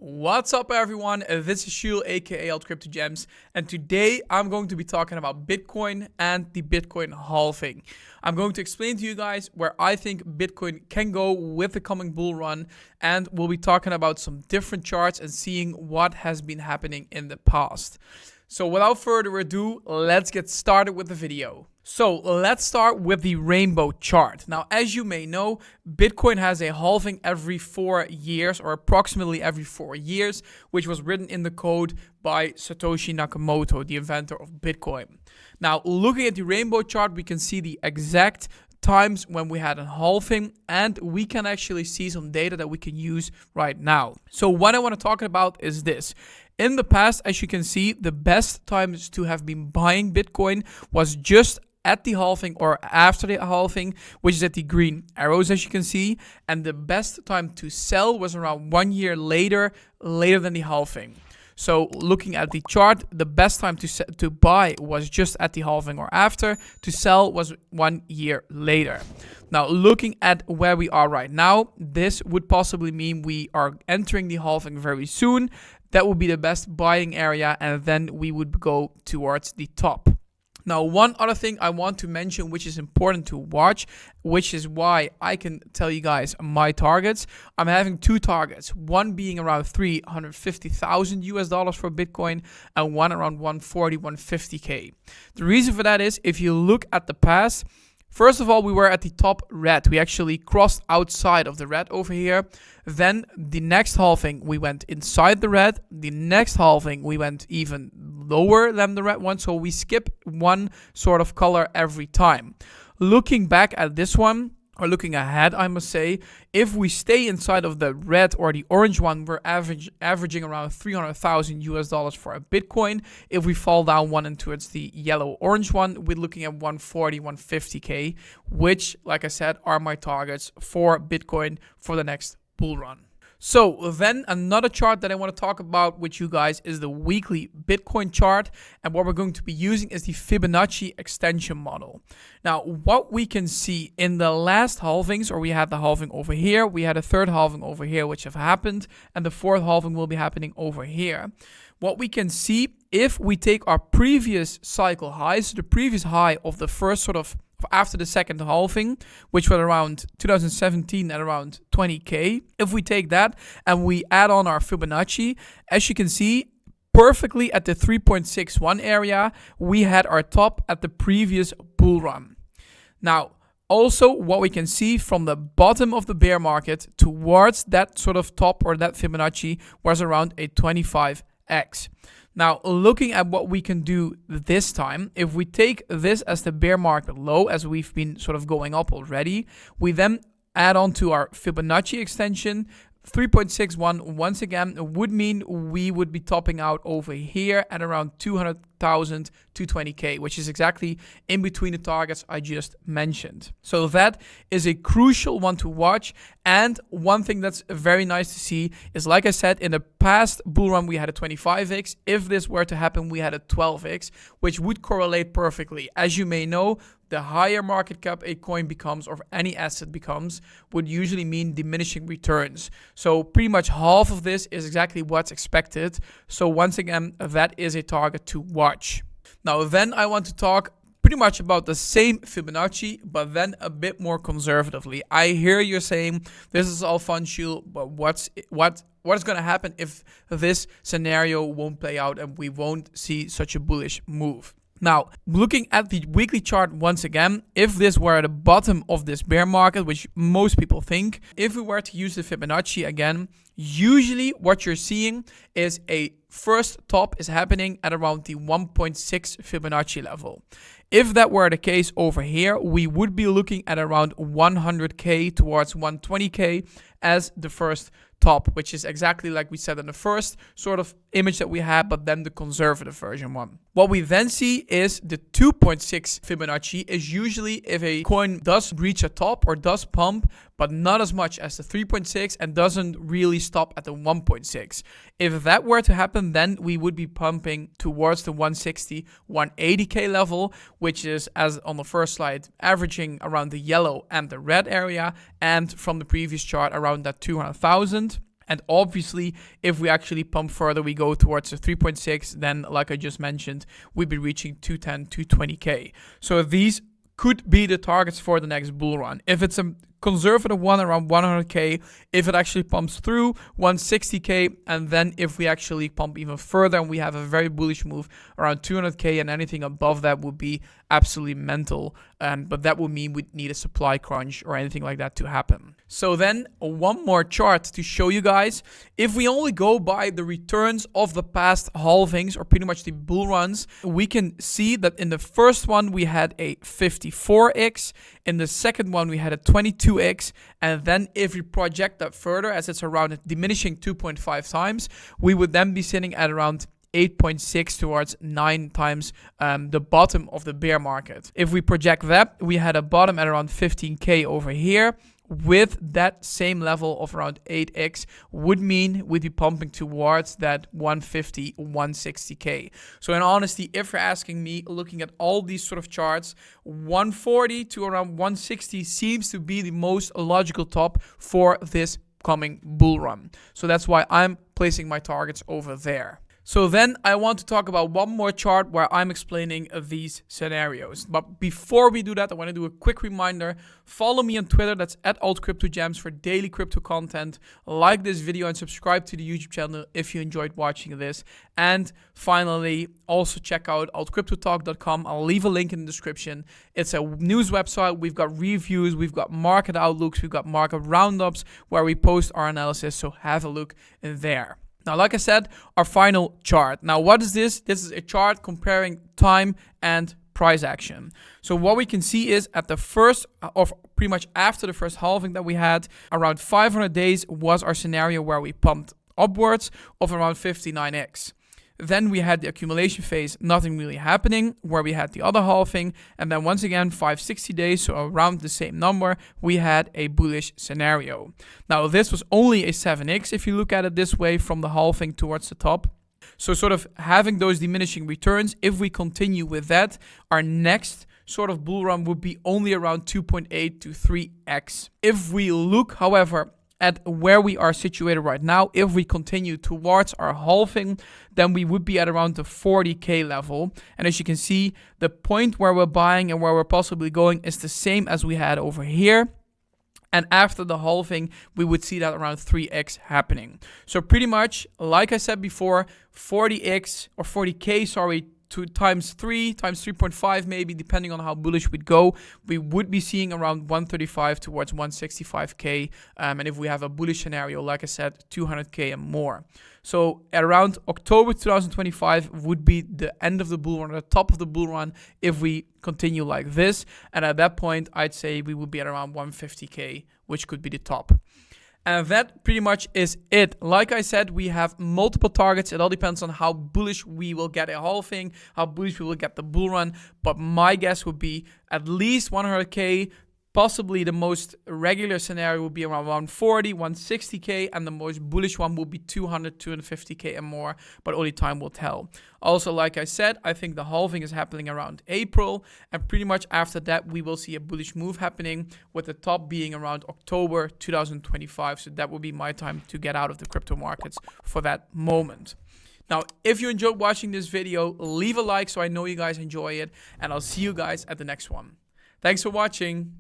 What's up everyone, this is Shul aka Alt Crypto Gems, and today I'm going to be talking about Bitcoin and the Bitcoin halving. I'm going to explain to you guys where I think Bitcoin can go with the coming bull run, and we'll be talking about some different charts and seeing what has been happening in the past. So without further ado, let's get started with the video. So let's start with the rainbow chart. Now, as you may know, Bitcoin has a halving every 4 years, or approximately every 4 years, which was written in the code by Satoshi Nakamoto, the inventor of Bitcoin. Now, looking at the rainbow chart, we can see the exact times when we had a halving, and we can actually see some data that we can use right now. So what I want to talk about is this. In the past, as you can see, the best times to have been buying Bitcoin was just at the halving or after the halving, which is at the green arrows, as you can see. And the best time to sell was around 1 year later than the halving. So looking at the chart, the best time to buy was just at the halving or after. To sell was 1 year later. Now, looking at where we are right now, this would possibly mean we are entering the halving very soon. That would be the best buying area, and then we would go towards the top. Now, one other thing I want to mention, which is important to watch, which is why I can tell you guys my targets. I'm having two targets, one being around 350,000 US dollars for Bitcoin and one around 140, 150K. The reason for that is if you look at the past, first of all, we were at the top red. We actually crossed outside of the red over here. Then the next halving, we went inside the red. The next halving, we went even lower than the red one. So we skip one sort of color every time. Looking back at this one, or looking ahead, I must say, if we stay inside of the red or the orange one, we're averaging around 300,000 US dollars for a Bitcoin. If we fall down one and towards the yellow-orange one, we're looking at 140, 150K, which, like I said, are my targets for Bitcoin for the next bull run. So then another chart that I want to talk about with you guys is the weekly Bitcoin chart. And what we're going to be using is the Fibonacci extension model. Now, what we can see in the last halvings, or we had the halving over here, we had a third halving over here, which have happened, and the fourth halving will be happening over here. What we can see, if we take our previous cycle highs, the previous high of the first sort of after the second halving, which was around 2017 at around 20K. If we take that and we add on our Fibonacci, as you can see, perfectly at the 3.61 area, we had our top at the previous bull run. Now, also what we can see from the bottom of the bear market towards that sort of top or that Fibonacci was around a 25x. Now, looking at what we can do this time, if we take this as the bear market low, as we've been sort of going up already, we then add on to our Fibonacci extension. 3.61 once again would mean we would be topping out over here at around 200,000 to 20K, which is exactly in between the targets I just mentioned. So that is a crucial one to watch. And one thing that's very nice to see is, like I said, in the past bull run, we had a 25x. If this were to happen, we had a 12x, which would correlate perfectly. As you may know, the higher market cap a coin becomes, or any asset becomes, would usually mean diminishing returns. So pretty much half of this is exactly what's expected. So once again, that is a target to watch. Now then I want to talk pretty much about the same Fibonacci, but then a bit more conservatively. I hear you're saying, this is all fun, Shul, but what is going to happen if this scenario won't play out and we won't see such a bullish move? Now, looking at the weekly chart once again, if this were at the bottom of this bear market, which most people think, if we were to use the Fibonacci again, usually what you're seeing is a first top is happening at around the 1.6 Fibonacci level. If that were the case over here, we would be looking at around 100K towards 120K as the first top, which is exactly like we said in the first sort of image that we had, but then the conservative version one. What we then see is the 2.6 Fibonacci is usually if a coin does reach a top or does pump, but not as much as the 3.6 and doesn't really stop at the 1.6. If that were to happen, then we would be pumping towards the 160, 180K level, which is, as on the first slide, averaging around the yellow and the red area, and from the previous chart around that 200,000. And obviously, if we actually pump further, we go towards the 3.6, then like I just mentioned, we'd be reaching 210, 220k. So these could be the targets for the next bull run. If it's a conservative one around 100k, if it actually pumps through 160k, and then if we actually pump even further and we have a very bullish move around 200k, and anything above that would be absolutely mental. But that would mean we'd need a supply crunch or anything like that to happen. So then one more chart to show you guys. If we only go by the returns of the past halvings, or pretty much the bull runs, we can see that in the first one we had a 54x, in the second one we had a 22x, and then if we project that further, as it's around a diminishing 2.5 times, we would then be sitting at around 8.6 towards 9 times the bottom of the bear market. If we project that, we had a bottom at around 15k over here. With that same level of around 8x would mean we'd be pumping towards that 150, 160k. So in honesty, if you're asking me, looking at all these sort of charts, 140 to around 160 seems to be the most logical top for this coming bull run. So that's why I'm placing my targets over there. So then I want to talk about one more chart where I'm explaining these scenarios. But before we do that, I want to do a quick reminder. Follow me on Twitter, that's at altcryptogems, for daily crypto content. Like this video and subscribe to the YouTube channel if you enjoyed watching this. And finally, also check out altcryptotalk.com. I'll leave a link in the description. It's a news website. We've got reviews, we've got market outlooks, we've got market roundups where we post our analysis. So have a look in there. Now, like I said, our final chart. Now, what is this? This is a chart comparing time and price action. So what we can see is at the first, or pretty much after the first halving that we had, around 500 days was our scenario where we pumped upwards of around 59x. Then we had the accumulation phase, nothing really happening, where we had the other halving. And then once again, 560 days, so around the same number, we had a bullish scenario. Now, this was only a 7x if you look at it this way from the halving towards the top. So sort of having those diminishing returns, if we continue with that, our next sort of bull run would be only around 2.8 to 3x. If we look, however, at where we are situated right now, if we continue towards our halving, then we would be at around the 40k level. And as you can see, the point where we're buying and where we're possibly going is the same as we had over here. And after the halving, we would see that around 3x happening. So pretty much, like I said before, 40x or 40k, sorry, to times 3, times 3.5 maybe, depending on how bullish we'd go, we would be seeing around 135 towards 165k. And if we have a bullish scenario, like I said, 200k and more. So at around October 2025 would be the end of the bull run, the top of the bull run, if we continue like this. And at that point, I'd say we would be at around 150k, which could be the top. And that pretty much is it. Like I said, we have multiple targets. It all depends on how bullish we will get a halving, how bullish we will get the bull run. But my guess would be at least 100k. Possibly the most regular scenario would be around 140, 160k, and the most bullish one will be 200, 250k and more, but only time will tell. Also, like I said, I think the halving is happening around April, and pretty much after that, we will see a bullish move happening, with the top being around October 2025. So that will be my time to get out of the crypto markets for that moment. Now, if you enjoyed watching this video, leave a like so I know you guys enjoy it, and I'll see you guys at the next one. Thanks for watching.